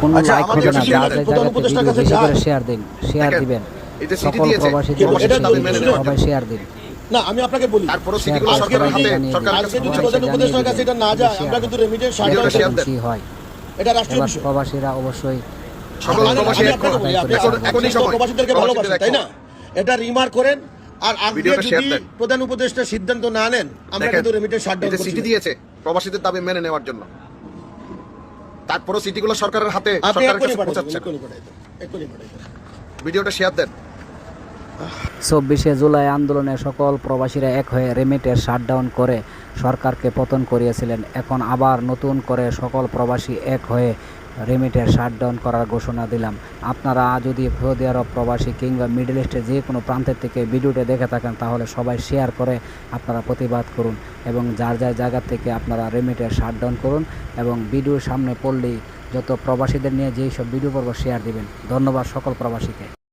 কোনো আচ্ছা, লাইক আমাদের হবে না, চিঠি যার মানে যার প্রধান জায়গাতে উপদেষ্টার ভিডিও কাছে বেশি করে যায়। শেয়ার দিন, শেয়ার দেখেন, দিবেন। এই যে চিঠি সকল দিয়েছে, প্রবাসীদের এটা দাবি মেনে নেওয়ার সবাই জন্য। শেয়ার দিন। না, আমি আপনাকে বলি, তারপরও শেয়ার চিঠিগুলো করে আজকে সরকারের সবাইকে হাতে, জানিয়ে সরকারের দিবেন, কাছে যদি পৌঁছাচ্ছে। প্রধান উপদেষ্টার কাছে এটা না যায়, আমরা কিন্তু রেমিটেন্স শাটডাউন ভিডিওটা শেয়ার দেন। কি হয়। এটা রাষ্ট্রীয় এবার বিষয়। প্রবাসীরা অবশ্যই সকল আমি প্রবাসী এক আপনাকে বলি, আপনি এখনই সময় প্রবাসীদেরকে ভালোবাসেন, তাই না? এটা রিমার্ক করেন, আর আজকে ভিডিওটা শেয়ার যদি দেন। প্রধান উপদেষ্টা সিদ্ধান্ত না নেন, আমরা দেখেন, কিন্তু রেমিটেন্স এই শাটডাউন যে করছি। চিঠি দিয়েছে প্রবাসীদের দাবি মেনে নেওয়ার জন্য, তারপরও চিঠিগুলো সরকারের হাতে, আপনি সরকারের এক্ষুনি কাছে পাঠাইবেন, পৌঁছাচ্ছে। এক্ষুনি পাঠাইবেন। ভিডিওটা শেয়ার দেন। 24শে জুলাই আন্দোলনে সকল প্রবাসীরা এক হয়ে রেমিটেন্স শাটডাউন করে সরকারকে পতন করিয়েছিলেন। এখন আবার নতুন করে সকল প্রবাসী এক হয়ে রেমিটেন্স শাটডাউন করার ঘোষণা দিলাম। আপনারা যদি সৌদি আরব প্রবাসী কিংবা মিডল ইস্টের যে কোনো প্রান্তের থেকে ভিডিওটা দেখে থাকেন, তাহলে সবাই শেয়ার করে আপনারা প্রতিবাদ করুন এবং যার যার জায়গা থেকে আপনারা রেমিটেন্স শাটডাউন করুন এবং ভিডিওর সামনে পড়লেই যত প্রবাসীদের নিয়ে যেই সব ভিডিও পর্ব শেয়ার দিবেন। ধন্যবাদ সকল প্রবাসীকে।